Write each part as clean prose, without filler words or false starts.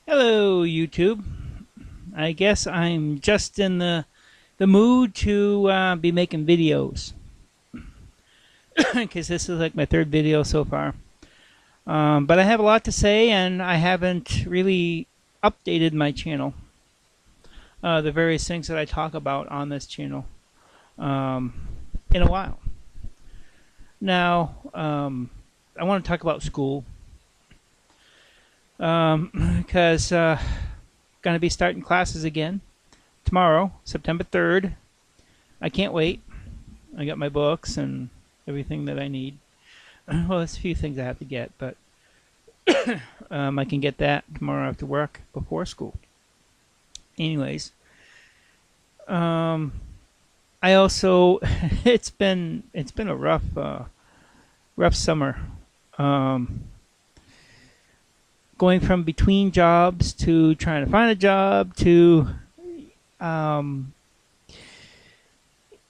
Hello, YouTube. I guess I'm just in the mood to be making videos because this is like my third video so far. But I have a lot to say, and I haven't really updated my channel. The various things that I talk about on this channel um, in a while. Now, I want to talk about school because going to be starting classes again tomorrow, September 3rd. I can't wait. I got my books and everything that I need. Well, there's a few things I have to get, but I can get that tomorrow after work before school. Anyways, I also it's been a rough summer. Going from between jobs to trying to find a job to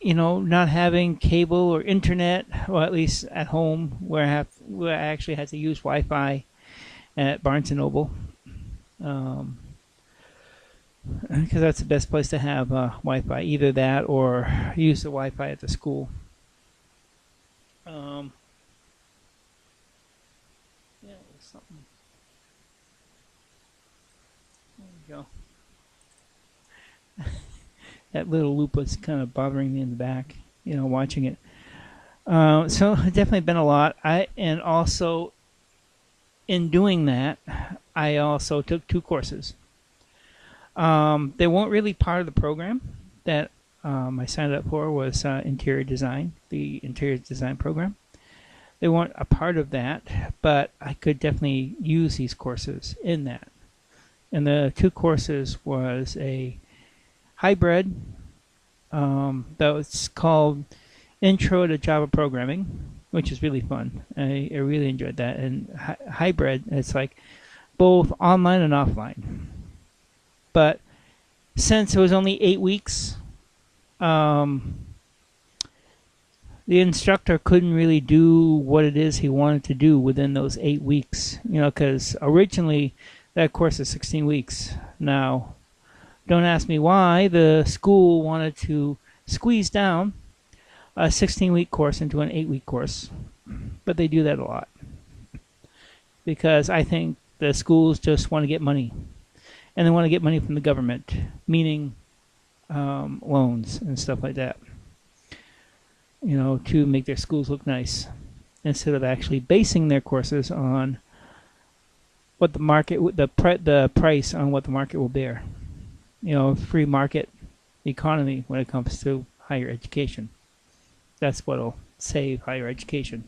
not having cable or internet, well, at least at home, where I actually had to use Wi-Fi at Barnes and Noble, because that's the best place to have Wi-Fi. Either that or use the Wi-Fi at the school. Yeah, something. There you go. That little loop was kind of bothering me in the back, watching it. So it's definitely been a lot. And also in doing that, I also took 2 courses. They weren't really part of the program that I signed up for. Was interior design, the interior design program. They weren't a part of that, but I could definitely use these courses in that. And the 2 courses was a hybrid that was called Intro to Java Programming, which is really fun. I really enjoyed that. And hybrid, it's like both online and offline. But since it was only 8 weeks, the instructor couldn't really do what it is he wanted to do within those 8 weeks. Because originally that course is 16 weeks. Now, don't ask me why the school wanted to squeeze down a 16-week course into an 8-week course, but they do that a lot because I think the schools just want to get money, and they want to get money from the government, meaning loans and stuff like that, to make their schools look nice instead of actually basing their courses on what the market, the price on what the market will bear. Free market economy when it comes to higher education. That's what'll save higher education.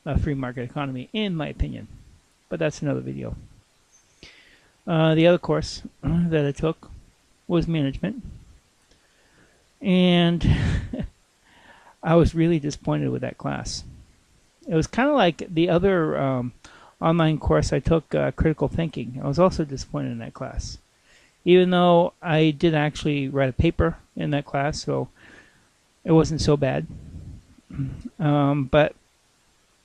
A free market economy, in my opinion. But that's another video. The other course that I took was management. And I was really disappointed with that class. It was kind of like the other online course I took, critical thinking. I was also disappointed in that class. Even though I did actually write a paper in that class, so it wasn't so bad. But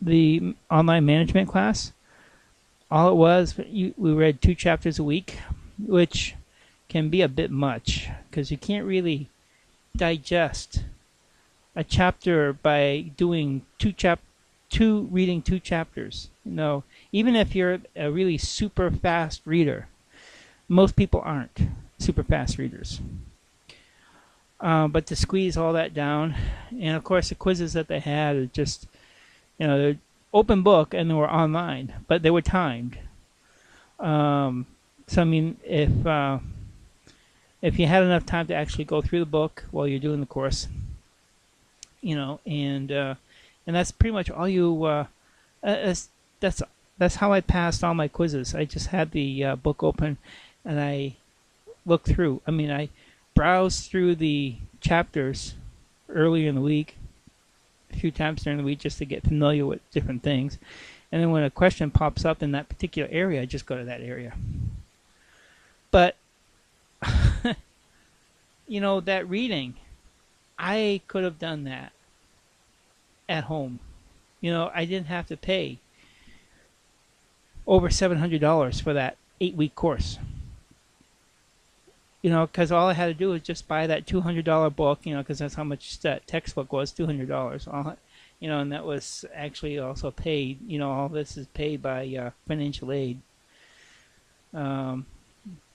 the online management class, all it was, we read 2 chapters a week, which can be a bit much because you can't really digest a chapter by doing reading 2 chapters. Even if you're a really super fast reader. Most people aren't super fast readers. But to squeeze all that down, and of course the quizzes that they had are just, they're open book and they were online, but they were timed. So I mean, if you had enough time to actually go through the book while you're doing the course, and that's pretty much all you. That's how I passed all my quizzes. I just had the book open. And I looked through. I mean, I browsed through the chapters earlier in the week, a few times during the week, just to get familiar with different things. And then when a question pops up in that particular area, I just go to that area. But, that reading, I could have done that at home. I didn't have to pay over $700 for that 8-week course. You know, because all I had to do was just buy that $200 book, you know, because that's how much that textbook was, $200. You know, and that was actually also paid. You know, all this is paid by financial aid.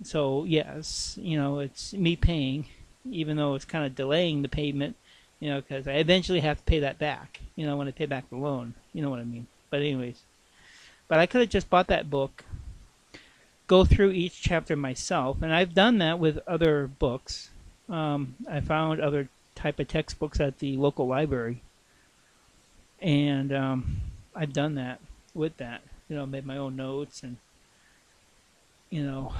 So yes, you know, it's me paying, even though it's kind of delaying the payment, you know, because I eventually have to pay that back, you know, when I pay back the loan. You know what I mean? But anyways, but I could have just bought that book, go through each chapter myself, and I've done that with other books. I found other type of textbooks at the local library, and I've done that with that. You know, made my own notes and, you know,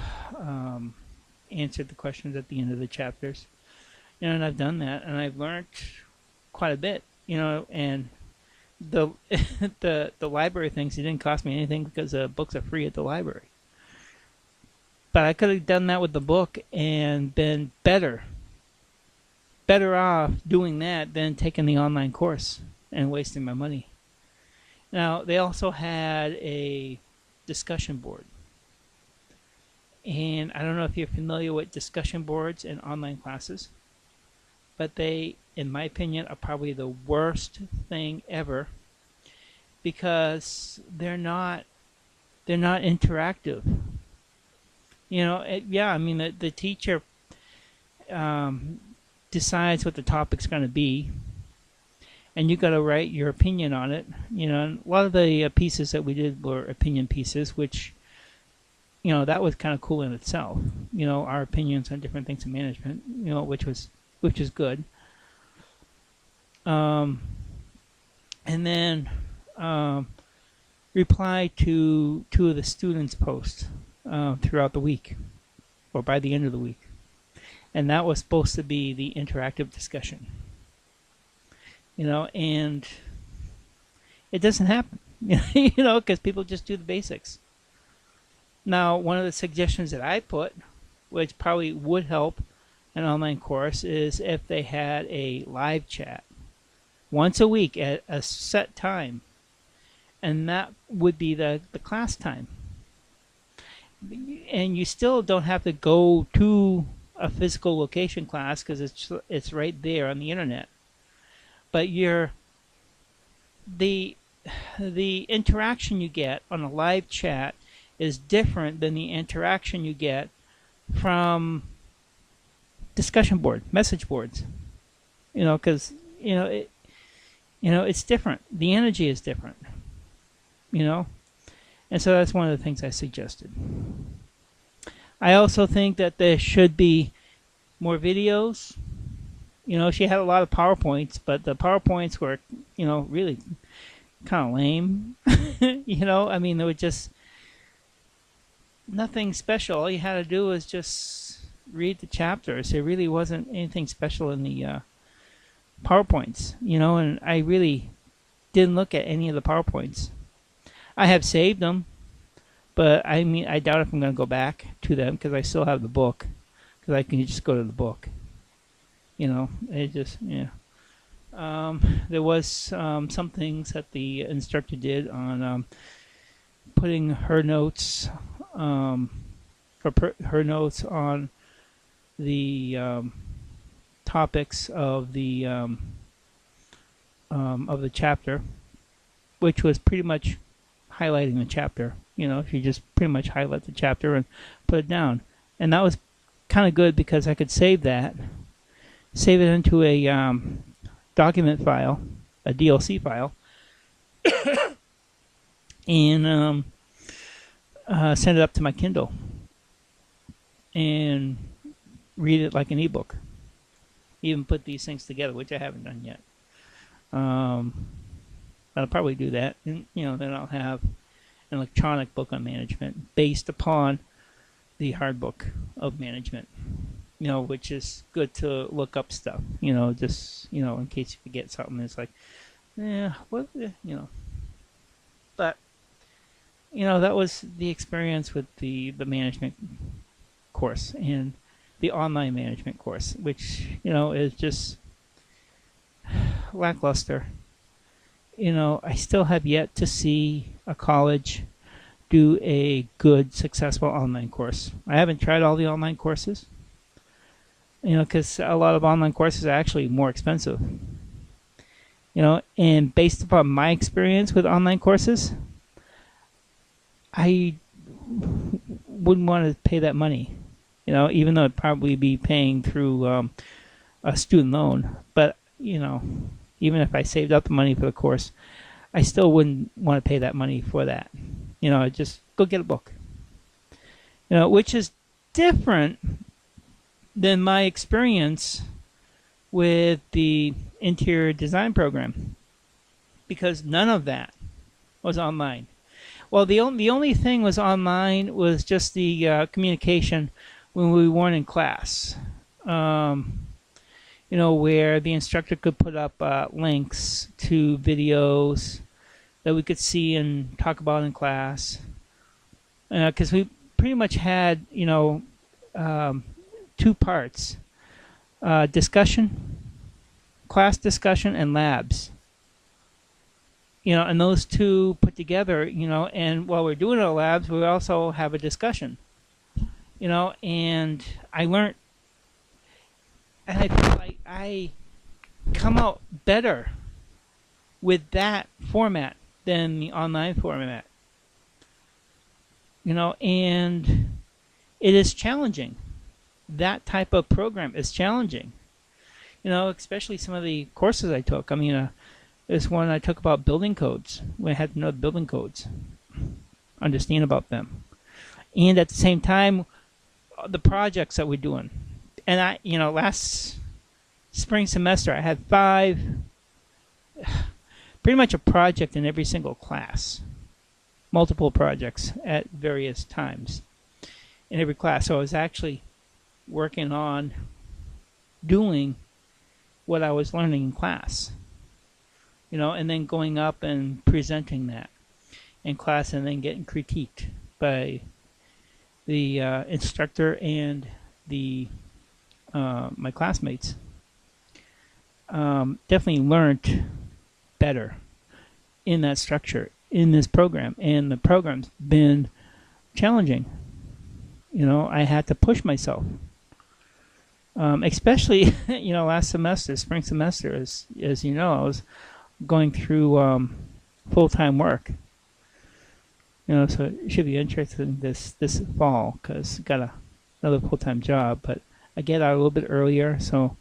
answered the questions at the end of the chapters. You know, and I've done that, and I've learned quite a bit. You know, and the the library things, it didn't cost me anything because the books are free at the library. But I could have done that with the book and been better off doing that than taking the online course and wasting my money. Now, they also had a discussion board. And I don't know if you're familiar with discussion boards in online classes, but they, in my opinion, are probably the worst thing ever because they're not interactive. You know, yeah, I mean, the teacher decides what the topic's going to be, and you got to write your opinion on it. You know, and a lot of the pieces that we did were opinion pieces, which, you know, that was kind of cool in itself. You know, our opinions on different things in management. You know, which is good. And then reply to 2 of the students' posts throughout the week, or by the end of the week, and that was supposed to be the interactive discussion. You know, and it doesn't happen. You know, because people just do the basics. Now, one of the suggestions that I put, which probably would help an online course, is if they had a live chat once a week at a set time, and that would be the class time. And you still don't have to go to a physical location class because it's right there on the internet. But the interaction you get on a live chat is different than the interaction you get from discussion board, message boards. You know, because it's different. The energy is different. You know. And so that's one of the things I suggested. I also think that there should be more videos. You know, she had a lot of PowerPoints, but the PowerPoints were, you know, really kind of lame. You know, I mean, they were just nothing special. All you had to do was just read the chapters. There really wasn't anything special in the PowerPoints, you know, and I really didn't look at any of the PowerPoints. I have saved them, but I mean, I doubt if I'm going to go back to them because I still have the book, because I can just go to the book. You know, it just, yeah. There was some things that the instructor did on putting her notes, her notes on the topics of the chapter, which was pretty much highlighting the chapter. You know, if you just pretty much highlight the chapter and put it down. And that was kind of good because I could save it into a document file, a DLC file, and send it up to my Kindle and read it like an ebook. Even put these things together, which I haven't done yet. I'll probably do that, and you know, then I'll have an electronic book on management based upon the hard book of management. You know, which is good to look up stuff. You know, just, you know, in case you forget something. It's like, what, you know. But you know, that was the experience with the management course and the online management course, which, you know, is just lackluster. You know, I still have yet to see a college do a good, successful online course. I haven't tried all the online courses, because a lot of online courses are actually more expensive. And based upon my experience with online courses, I wouldn't want to pay that money. Even though I'd probably be paying through a student loan. But even if I saved up the money for the course, I still wouldn't want to pay that money for that. Just go get a book. Which is different than my experience with the interior design program, because none of that was online. Well, the only thing was online was just the communication when we weren't in class. Where the instructor could put up links to videos that we could see and talk about in class. Because we pretty much had, two parts: discussion, class discussion, and labs. And those two put together, and while we're doing our labs, we also have a discussion. And I learned, and I feel like I come out better with that format than the online format. And it is challenging. That type of program is challenging. Especially some of the courses I took. There's one I took about building codes. We had to know the building codes, understand about them, and at the same time, the projects that we're doing. And last spring semester, I had 5, pretty much a project in every single class, multiple projects at various times in every class. So I was actually working on doing what I was learning in class, and then going up and presenting that in class, and then getting critiqued by the instructor and the my classmates. Definitely learned better in that structure, in this program, and the program's been challenging. I had to push myself, especially last semester, spring semester, as I was going through full-time work. So it should be interesting this fall, because I got another full-time job, but I get out a little bit earlier, so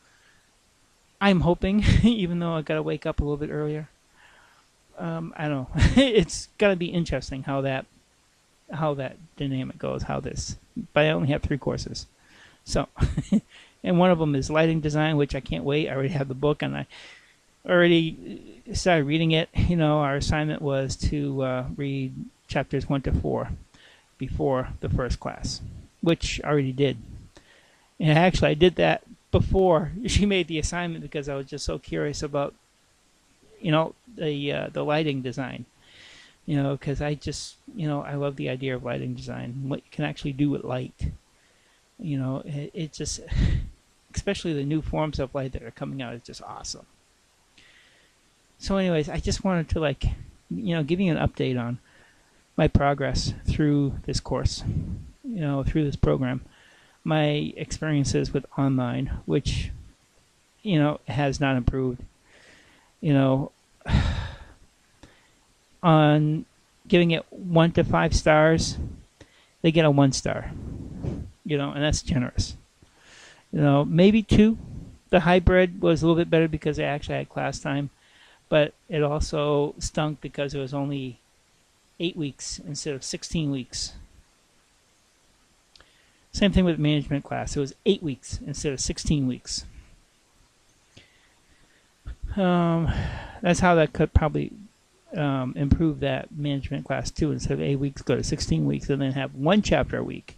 I'm hoping, even though I got to wake up a little bit earlier, I don't know. It's got to be interesting how that dynamic goes. But I only have 3 courses, so and one of them is lighting design, which I can't wait. I already have the book, and I already started reading it. Our assignment was to read chapters 1 to 4 before the first class, which I already did. And actually, I did that before she made the assignment, because I was just so curious about, the lighting design. Because I just, I love the idea of lighting design, what you can actually do with light. It just, especially the new forms of light that are coming out, is just awesome. So anyways, I just wanted to give you an update on my progress through this course, through this program, my experiences with online, which, has not improved. On giving it 1 to 5 stars, they get a 1 star, and that's generous. Maybe 2. The hybrid was a little bit better because I actually had class time, but it also stunk because it was only 8 weeks instead of 16 weeks. Same thing with management class. It was 8 weeks instead of 16 weeks. That's how that could probably improve that management class too. Instead of 8 weeks, go to 16 weeks, and then have 1 chapter a week,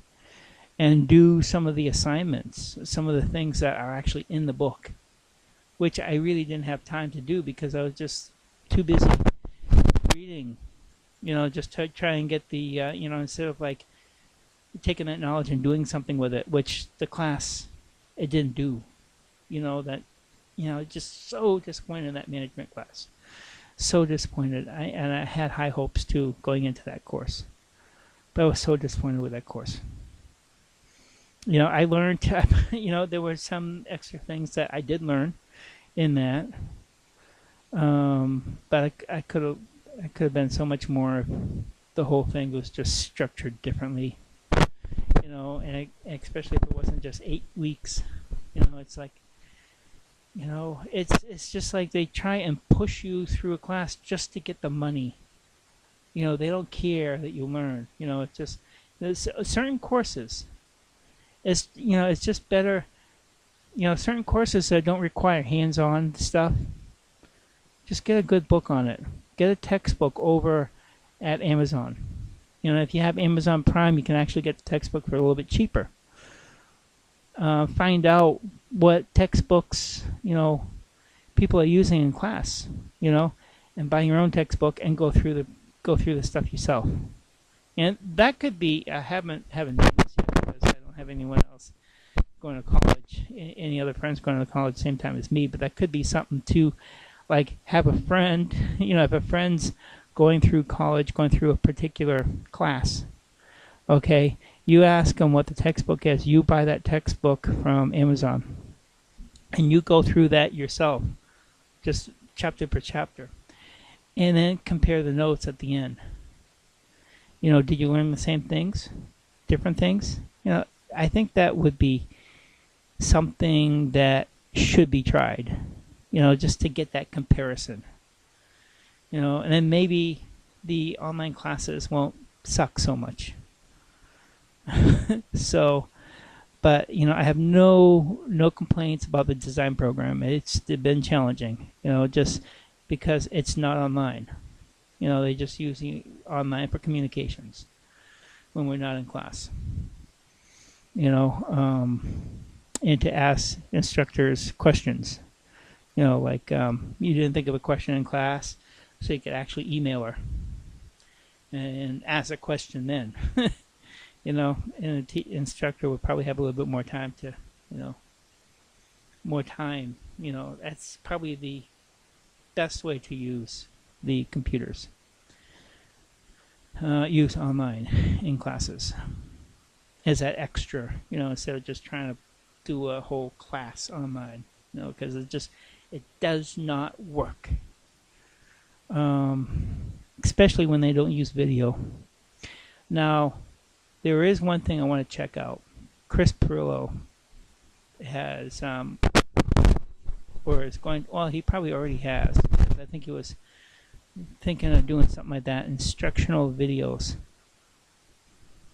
and do some of the assignments, some of the things that are actually in the book, which I really didn't have time to do because I was just too busy reading. Just to try and get the instead of taking that knowledge and doing something with it, which the class, it didn't do. Just so disappointed in that management class. So disappointed. I had high hopes too going into that course. But I was so disappointed with that course. I learned, there were some extra things that I did learn in that. But I could have been so much more if the whole thing was just structured differently. And especially if it wasn't just 8 weeks. It's like, it's just like they try and push you through a class just to get the money. They don't care that you learn. It's just there's certain courses. It's just better. Certain courses that don't require hands-on stuff. Just get a good book on it. Get a textbook over at Amazon. If you have Amazon Prime, you can actually get the textbook for a little bit cheaper. Find out what textbooks, people are using in class, and buy your own textbook and go through the stuff yourself. And that could be, I haven't done this yet because I don't have anyone else going to college, any other friends going to college same time as me, but that could be something to, like, have a friend, if a friend's going through college, going through a particular class, okay, you ask them what the textbook is, you buy that textbook from Amazon, and you go through that yourself, just chapter per chapter, and then compare the notes at the end. Did you learn the same things? Different things? I think that would be something that should be tried, just to get that comparison. And then maybe the online classes won't suck so much. But I have no complaints about the design program. It's been challenging, just because it's not online. They just use online for communications when we're not in class. And to ask instructors questions. Like you didn't think of a question in class, so you could actually email her and ask a question then. And the instructor would probably have a little bit more time to, more time. That's probably the best way to use the computers. Use online in classes as that extra, instead of just trying to do a whole class online, because it does not work. Especially when they don't use video. Now, there is one thing I want to check out. Chris Pirillo has, or is going, well, he probably already has, because I think he was thinking of doing something like that, instructional videos.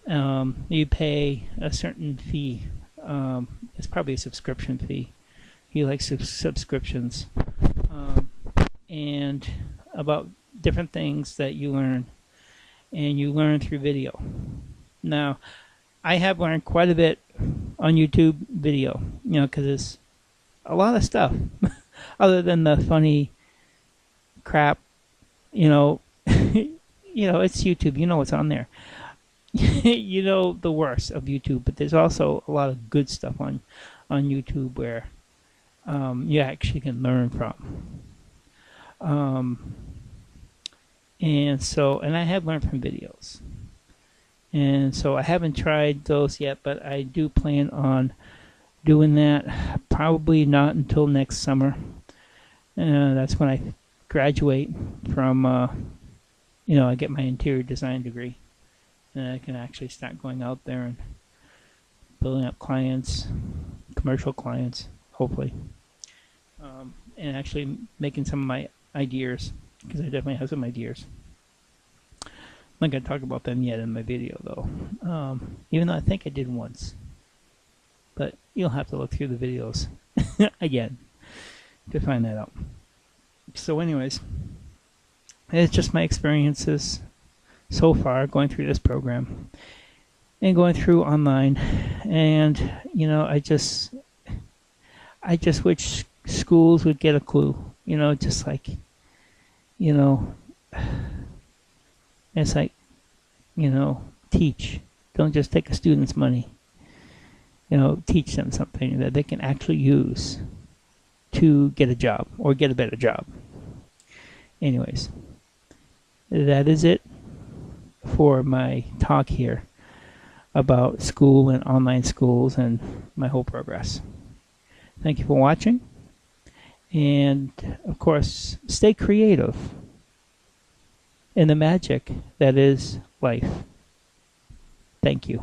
You pay a certain fee. It's probably a subscription fee. He likes subscriptions. And about different things that you learn. And you learn through video. Now, I have learned quite a bit on YouTube video, because it's a lot of stuff. Other than the funny crap, it's YouTube. You know what's on there. The worst of YouTube, but there's also a lot of good stuff on YouTube where you actually can learn from. And I have learned from videos. And so I haven't tried those yet, but I do plan on doing that. Probably not until next summer. That's when I graduate from, I get my interior design degree. And I can actually start going out there and building up clients, commercial clients, hopefully. And actually making some of my ideas, because I definitely have some ideas. I'm not going to talk about them yet in my video, though. Even though I think I did once. But you'll have to look through the videos again to find that out. So anyways, it's just my experiences so far going through this program and going through online. And, I just wish schools would get a clue, just like, it's like, teach. Don't just take a student's money. Teach them something that they can actually use to get a job or get a better job. Anyways, that is it. for my talk here about school and online schools and my whole progress. Thank you for watching. And of course, stay creative in the magic that is life. Thank you.